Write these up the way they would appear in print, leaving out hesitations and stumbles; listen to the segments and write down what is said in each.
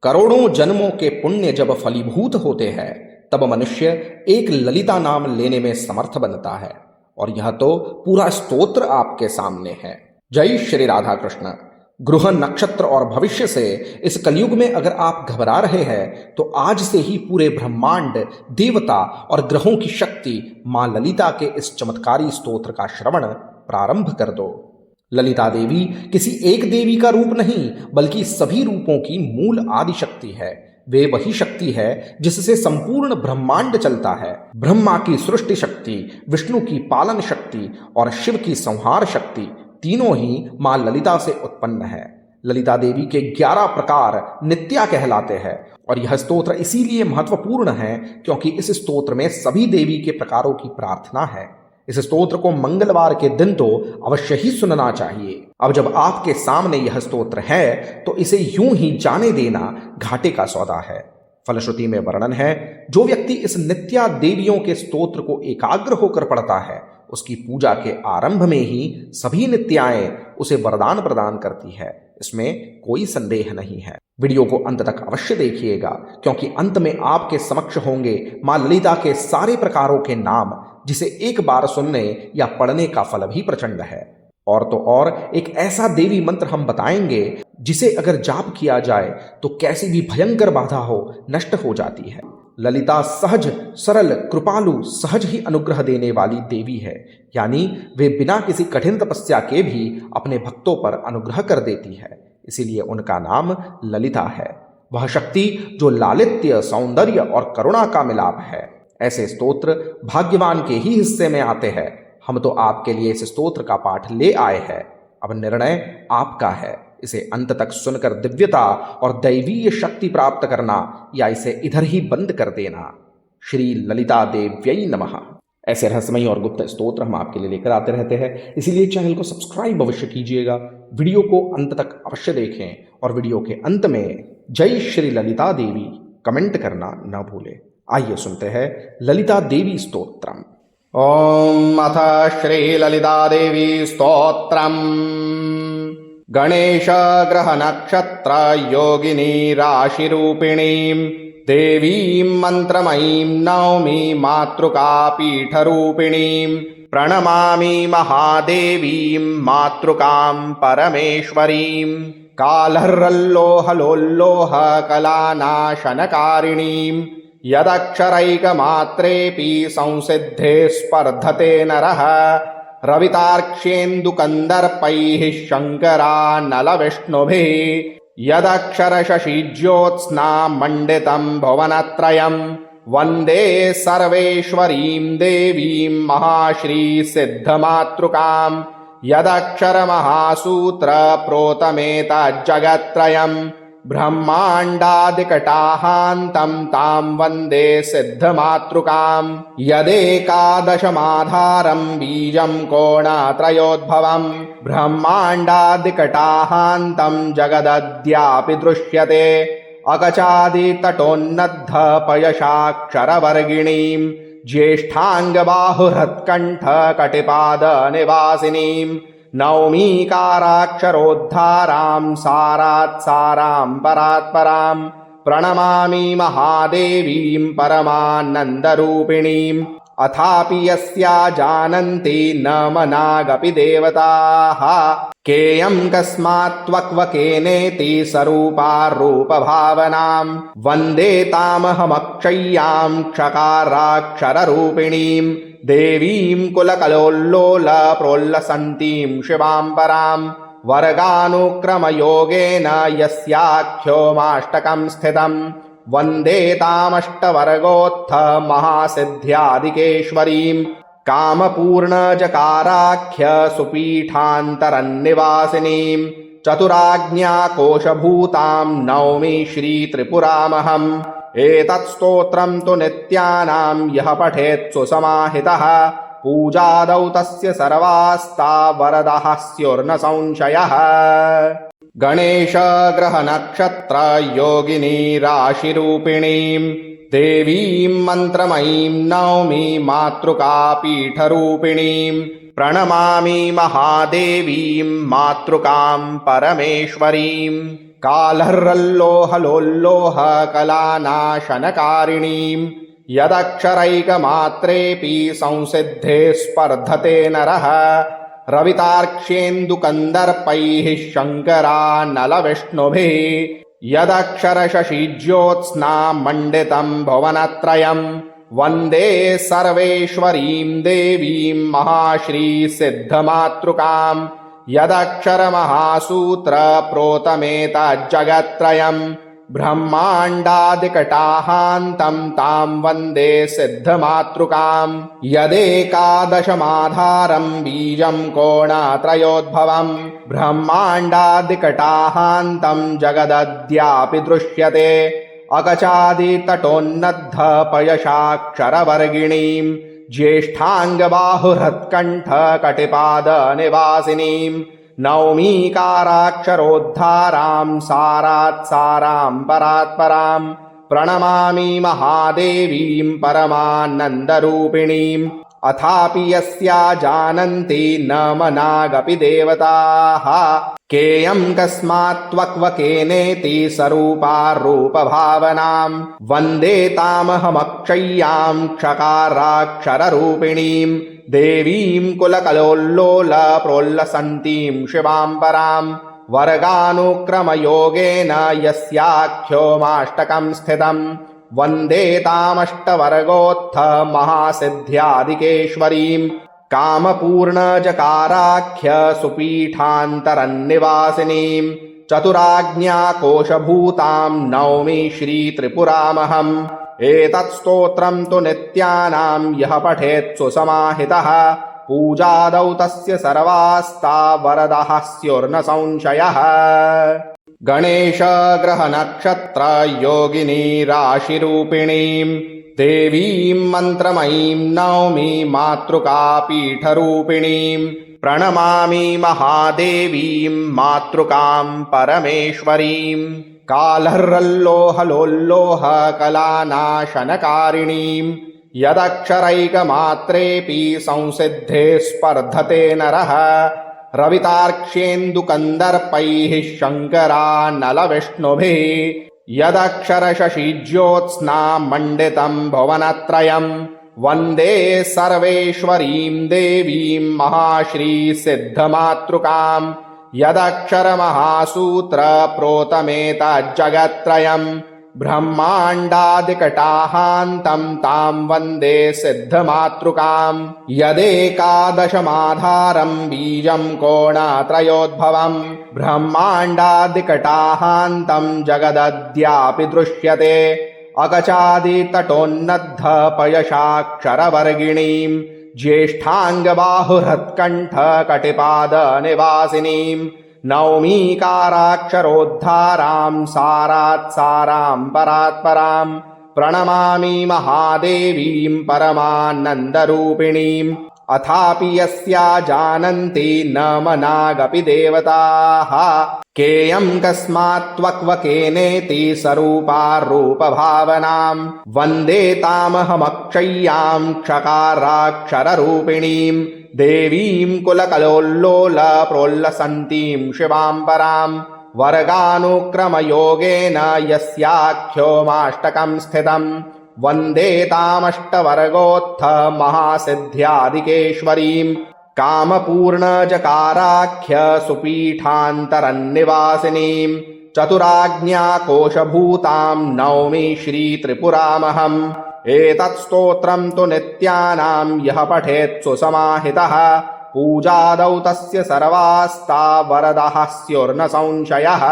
करोड़ों जन्मों के पुण्य जब फलीभूत होते हैं तब मनुष्य एक ललिता नाम लेने में समर्थ बनता है। और यह तो पूरा स्तोत्र आपके सामने है। जय श्री राधा कृष्ण। ग्रह नक्षत्र और भविष्य से इस कलयुग में अगर आप घबरा रहे हैं तो आज से ही पूरे ब्रह्मांड, देवता और ग्रहों की शक्ति मां ललिता के इस चमत्कारी स्तोत्र का श्रवण प्रारंभ कर दो। ललिता देवी किसी एक देवी का रूप नहीं बल्कि सभी रूपों की मूल आदि शक्ति है। वे वही शक्ति है जिससे संपूर्ण ब्रह्मांड चलता है। ब्रह्मा की सृष्टि शक्ति, विष्णु की पालन शक्ति और शिव की संहार शक्ति तीनों ही मां ललिता से उत्पन्न है। ललिता देवी के 11 प्रकार नित्या कहलाते हैं और यह स्तोत्र इसीलिए महत्वपूर्ण है क्योंकि इस स्तोत्र में सभी देवी के प्रकारों की प्रार्थना है। इस स्तोत्र को मंगलवार के दिन तो अवश्य ही सुनना चाहिए। अब जब आपके सामने यह स्तोत्र है तो इसे यूं ही जाने देना घाटे का सौदा है। फलश्रुति में वर्णन है, जो व्यक्ति इस नित्या देवियों के स्तोत्र को एकाग्र होकर पढ़ता है उसकी पूजा के आरंभ में ही सभी नित्याएं उसे वरदान प्रदान करती है। इसमें कोई संदेह नहीं है। वीडियो को अंत तक अवश्य देखिएगा क्योंकि अंत में आपके समक्ष होंगे मां ललिता के सारे प्रकारों के नाम जिसे एक बार सुनने या पढ़ने का फल भी प्रचंड है। और तो और एक ऐसा देवी मंत्र हम बताएंगे जिसे अगर जाप किया जाए तो कैसी भी भयंकर बाधा हो नष्ट हो जाती है। ललिता सहज, सरल, कृपालु, सहज ही अनुग्रह देने वाली देवी है। यानी वे बिना किसी कठिन तपस्या के भी अपने भक्तों पर अनुग्रह कर देती है, इसीलिए उनका नाम ललिता है। वह शक्ति जो लालित्य, सौंदर्य और करुणा का मिलाप है। ऐसे स्तोत्र भाग्यवान के ही हिस्से में आते हैं। हम तो आपके लिए इस स्तोत्र का पाठ ले आए हैं। अब निर्णय आपका है। इसे अंत तक सुनकर दिव्यता और दैवीय शक्ति प्राप्त करना या इसे इधर ही बंद कर देना। श्री ललिता देव्यै नमः। ऐसे रहस्यमयी और गुप्त स्तोत्र हम आपके लिए लेकर आते रहते हैं, इसीलिए चैनल को सब्सक्राइब अवश्य कीजिएगा। वीडियो को अंत तक अवश्य देखें और वीडियो के अंत में जय श्री ललिता देवी कमेंट करना न भूलें। आइए सुनते हैं ललिता देवी स्तोत्रम। ओम अथ श्री ललिता देवी स्तोत्रम। गणेश ग्रह नक्षत्र योगिनी राशिरूपिणीं देवीं मंत्रमयीं नौमि मातृका पीठरूपिणीं प्रणमामि महादेवीं मातृकां परमेश्वरीं कालह्रल्लोहलोल्लोह कलानाशनकारिणीं यदक्षरैकमात्रेऽपि संसिद्धे स्पर्धते नरः रवितार्क्ष्येन्दुकन्दर्पैः शङ्करानलविष्णुभिः यदक्षरशशिज्योत्स्ना मण्डितं भुवनत्रयं वन्दे सर्वेश्वरीं देवीं महाश्रीसिद्धमातृकां यदक्षरमहासूत्र प्रोतमेतज्जगत्त्रयम् ब्रह्माण्डादिकटाहान्तं तां वन्दे सिद्धमातृकां यदेकादशमाधारं बीजं कोणत्रयोद्भवं ब्रह्माण्डादिकटाहान्तं जगदद्यापि दृश्यते अकचादितटोन्नद्ध पयशाक्षरवर्गिणीं ज्येष्ठाङ्गबाहुहृत्कण्ठकटिपादनिवासिनीं नौमीकाराक्षरोद्धारां सारात् सारां परात्परां प्रणमामि महादेवीं परमानन्दरूपिणीम् अथापि यस्या जानन्ति न मनागपि देवताः केयं कस्मात्त्वक्वकेनेति सरूपा रूपभावनां वन्दे तामहमक्षय्यां क्षकाराक्षररूपिणीं देवीं कुलकलोल्लोल प्रोल्लसन्तीं शिवां परां वर्गानुक्रमयोगेन यस्याख्योमाष्टकं स्थितं वन्दे तामष्टवर्गोत्थ महासिद्ध्यादिकेश्वरीं कामपूर्णजकाराख्य सुपीठान्तरन्निवासिनीं चतुराज्ञाकोशभूतां नौमि श्रीत्रिपुरामहम् एतत् स्तोत्रं तु नित्यानां यः पठेत् सुसमाहितः पूजादौ तस्य सर्वास्ता वरदः स्युर्न संशयः। गणेश ग्रह नक्षत्र योगिनी राशिरूपिणीं देवीं मंत्रमयीं नौमि मातृका पीठरूपिणीं प्रणमामि महादेवीं मातृकां परमेश्वरीं कालह्रल्लोहलोल्लोहकलानाशनकारिणीं यदक्षरैकमात्रेऽपि संसिद्धे स्पर्धते नरः रवितार्क्ष्येन्दुकन्दर्पैः शङ्करानलविष्णुभिः यदक्षरशशिज्योत्स्ना मण्डितं भुवनत्रयम् वन्दे सर्वेश्वरीं देवीं महाश्रीसिद्धमातृकाम् यदक्षरमहासूत्रप्रोतमेतज्जगत्त्रयम् ब्रह्माण्डादिकटाहान्तं तां वन्दे सिद्धमातृकाम् यदेकादशमाधारं बीजं कोणत्रयोद्भवम् ब्रह्माण्डादिकटाहान्तं जगदद्यापि दृश्यते अकचादितटोन्नद्धपयशाक्षरवर्गिणीं ज्येष्ठाङ्गबाहुहृत्कण्ठकटिपादनिवासिनीं नौमीकाराक्षरोद्धारां सारात्सारां परात्परां प्रणमामि महादेवीं परमानन्दरूपिणीम् अथापि यस्या जानन्ति न मनागपि देवताः केयं कस्मात्त्वक्वकेनेति सरूपारूपभावनां वन्दे तामहमक्षय्यां क्षकाराक्षररूपिणीं देवीं कुलकलोल्लोलप्रोल्लसन्तीं शिवां परां वर्गानुक्रमयोगेन यस्याख्योमाष्टकं स्थितम् वन्दे तामष्टवर्गोत्थ महासिद्ध्यादिकेश्वरीं कामपूर्णजकाराख्य सुपीठान्तरन्निवासिनीं चतुराज्ञाकोशभूतां नौमि श्रीत्रिपुरामहम् एतत् स्तोत्रं तु नित्यानां यः पठेत् सुसमाहितः पूजादौ तस्य सर्वास्ता वरदः स्युर्न संशयः। गणेश ग्रह नक्षत्र योगिनी राशिरूपिणीं देवीं मन्त्रमयीं नौमि मातृकापीठरूपिणीं प्रणमामि महादेवीं मातृकां परमेश्वरीं कालह्रल्लोहलोल्लोहकलानाशनकारिणीं यदक्षरैकमात्रेऽपि संसिद्धे स्पर्धते नरः रवितार्क्ष्येन्दुकन्दर्पैः शङ्करानलविष्णुभिः यदक्षरशशिज्योत्स्ना मण्डितं भुवनत्रयम् वन्दे सर्वेश्वरीं देवीं महाश्रीसिद्धमातृकाम् यदक्षरमहासूत्रप्रोतमेतज्जगत्त्रयम् ब्रह्माण्डादिकटाहान्तं तां वन्दे सिद्धमातृकाम् यदेकादशमाधारं बीजं कोणत्रयोद्भवम् ब्रह्माण्डादिकटाहान्तं जगदद्यापि दृश्यते अकचादितटोन्नद्धपयशाक्षरवर्गिणीं ज्येष्ठाङ्गबाहुहृत्कण्ठकटिपादनिवासिनीं नौमीकाराक्षरोद्धारां सारात्सारां परात्परां प्रणमामि महादेवीं परमानन्दरूपिणीम् अथापि यस्या जानन्ति न मनागपि देवताः केयं कस्मात्त्वक्वकेनेति सरूपारूपभावनां वन्दे तामहमक्षय्यां क्षकाराक्षररूपिणीं देवीं कुलकलोल्लोलप्रोल्लसन्तीं शिवां परां वर्गानुक्रमयोगेन यस्याख्योमाष्टकं स्थितम् वन्दे तामष्टवर्गोत्थ महासिद्ध्यादिकेश्वरीं कामपूर्णजकाराख्य सुपीठान्तरन्निवासिनीं चतुराज्ञाकोशभूतां नौमि श्रीत्रिपुरामहम् एतत् स्तोत्रं तु नित्यानां यः पठेत् सुसमाहितः पूजादौ तस्य सर्वास्ता वरदः स्युर्न संशयः।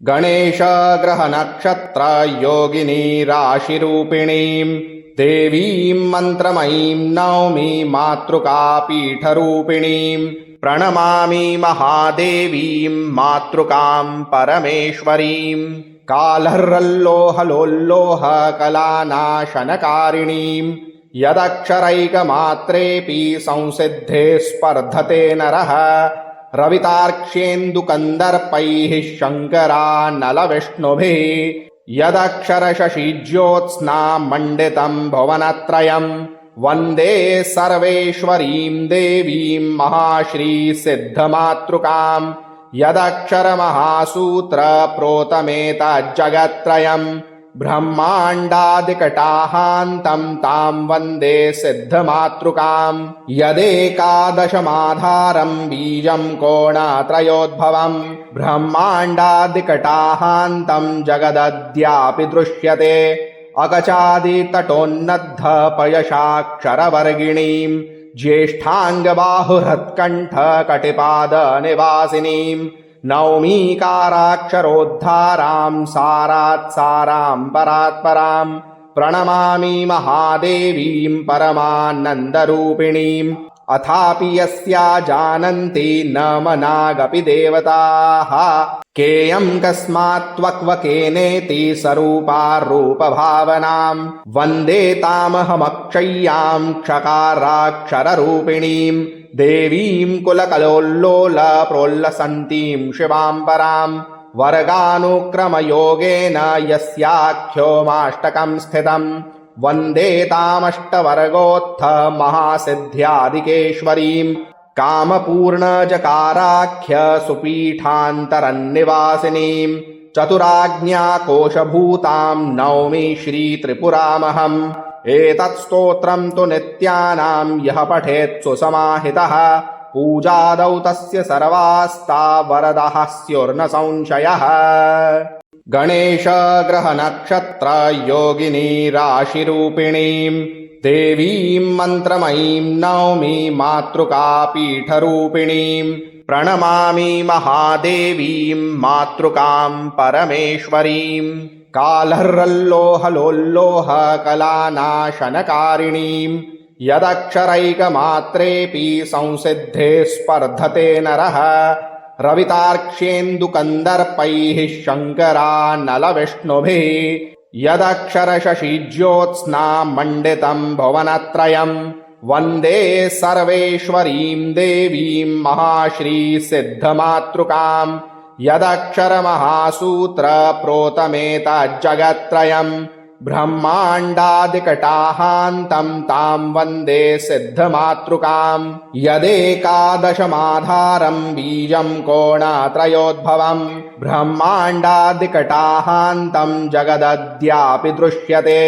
गणेश ग्रह नक्षत्र योगिनी राशिरूपिणीं देवीं मन्त्रमयीं नौमि मातृकापीठरूपिणीं प्रणमामि महादेवीं मातृकां परमेश्वरीं कालह्रल्लोहलोल्लोहकलानाशनकारिणीं यदक्षरैकमात्रेऽपि संसिद्धे स्पर्धते नरः रवितार्क्ष्येन्दुकन्दर्पैः शङ्करानलविष्णुभिः यदक्षरशशिज्योत्स्ना मण्डितं भुवनत्रयम् वन्दे सर्वेश्वरीं देवीं महाश्रीसिद्धमातृकाम् यदक्षरमहासूत्र प्रोतमेतज्जगत्त्रयम् ब्रह्माण्डादिकटाहान्तं तां वन्दे सिद्धमातृकाम् यदेकादशमाधारं बीजं कोणत्रयोद्भवम् ब्रह्माण्डादिकटाहान्तं जगदद्यापि दृश्यते अकचादितटोन्नद्ध पयशाक्षरवर्गिणीम् ज्येष्ठाङ्गबाहुहृत्कण्ठकटिपादनिवासिनीम् नौमीकाराक्षरोद्धारां सारात् सारां परात्परां प्रणमामि महादेवीं परमानन्दरूपिणीम् अथापि यस्या जानन्ति न मनागपि देवताः केयं कस्मात्त्वक्वकेनेति सरूपारूपभावनां वन्दे तामहमक्षय्यां क्षकाराक्षररूपिणीं देवीं कुलकलोल्लोलप्रोल्लसन्तीं शिवां परां वर्गानुक्रमयोगेन यस्याख्योमाष्टकं स्थितम् वन्दे तामष्टवर्गोत्थ महासिद्ध्यादिकेश्वरीं कामपूर्णजकाराख्य सुपीठान्तरन्निवासिनीं चतुराज्ञाकोशभूतां नौमि श्रीत्रिपुरामहम् एतत् स्तोत्रं तु नित्यानां यः पठेत् सुसमाहितः पूजादौ तस्य सर्वास्ता वरदः स्युर्न संशयः। गणेश ग्रह नक्षत्र योगिनी राशिरूपिणीं देवीं मन्त्रमयीं नौमि मातृका पीठरूपिणीं प्रणमामि महादेवीं मातृकां परमेश्वरीं कालह्रल्लोहलोल्लोह कलानाशनकारिणीं यदक्षरैकमात्रेऽपि संसिद्धे स्पर्धते नरः रवितार्क्ष्येन्दुकन्दर्पैः शङ्करानलविष्णुभिः यदक्षरशशिज्योत्स्ना मण्डितं भुवनत्रयम् वन्दे सर्वेश्वरीं देवीं महाश्रीसिद्धमातृकाम् यदक्षरमहासूत्र प्रोतमेतज्जगत्त्रयम् ब्रह्माण्डादिकटाहान्तं तां वन्दे सिद्धमातृकाम् यदेकादशमाधारं बीजं कोणत्रयोद्भवम् ब्रह्माण्डादिकटाहान्तं जगदद्यापि दृश्यते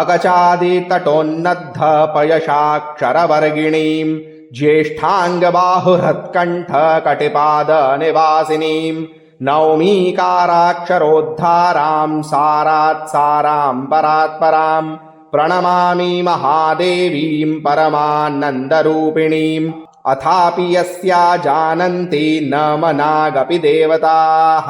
अकचादितटोन्नद्ध पयशाक्षरवर्गिणीं ज्येष्ठाङ्गबाहुहृत्कण्ठकटिपादनिवासिनीं नौमीकाराक्षरोद्धारां सारात् सारां परात्परां प्रणमामि महादेवीं परमानन्दरूपिणीम् अथापि यस्या जानन्ति न मनागपि देवताः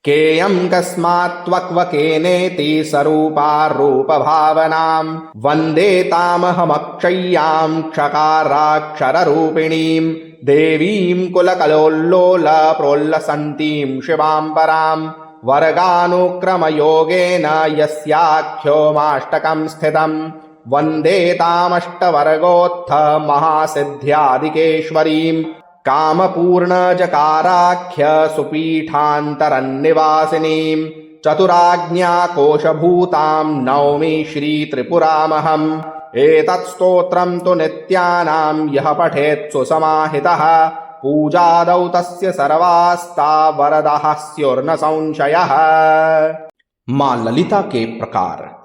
केयं कस्मात्त्वक्वकेनेति सरूपारूपभावनां वन्दे तामहमक्षय्यां क्षकाराक्षररूपिणीं देवीं कुलकलोल्लोलप्रोल्लसन्तीं शिवां परां वर्गानुक्रमयोगेन यस्याख्योमाष्टकं स्थितम् वन्दे तामष्टवर्गोत्थ महासिद्ध्यादिकेश्वरीं कामपूर्णजकाराख्य सुपीठान्तरन्निवासिनीं चतुराज्ञाकोशभूतां नौमि श्रीत्रिपुरामहम् एतत् स्तोत्रं तु नित्यानां यः पठेत् सुसमाहितः पूजादौ तस्य सर्वास्ता वरदः स्युर्न संशयः। मां ललिता के प्रकार।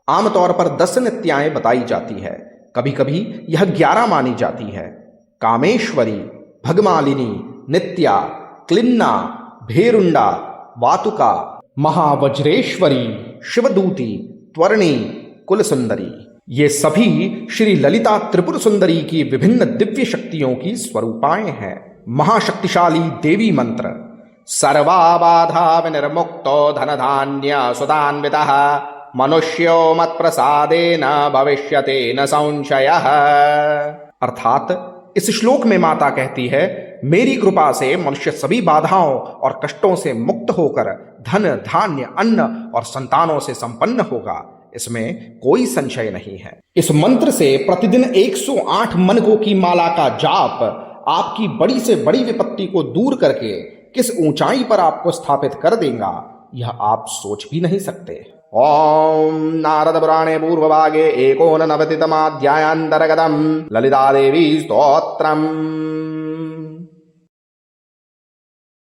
आमतौर पर 10 नित्याएं बताई जाती है, कभी कभी यह 11 मानी जाती है। कामेश्वरी, भगमालिनी, नित्या, क्लिन्ना, भेरुंडा, वातुका, महावज्रेश्वरी, शिवदूती, त्वरणी, कुलसुंदरी, ये सभी श्री ललिता त्रिपुर सुंदरी की विभिन्न दिव्य शक्तियों की स्वरूपाएं हैं। महाशक्तिशाली देवी मंत्र। सर्वाबाधा विनिर्मुक्तो धनधान्य सुदान्वितः मनुष्यो मत्प्रसादेन भविष्यते न संशयः। अर्थात इस श्लोक में माता कहती है, मेरी कृपा से मनुष्य सभी बाधाओं और कष्टों से मुक्त होकर धन, धान्य, अन्न और संतानों से संपन्न होगा, इसमें कोई संशय नहीं है। इस मंत्र से प्रतिदिन 108 मनकों की माला का जाप आपकी बड़ी से बड़ी विपत्ति को दूर करके किस ऊंचाई पर आपको स्थापित कर देगा, यह आप सोच भी नहीं सकते। ओम नारद पुराणे पूर्वभागे 89तमाध्यायान्तर्गतम् ललिता देवी स्तोत्रम्।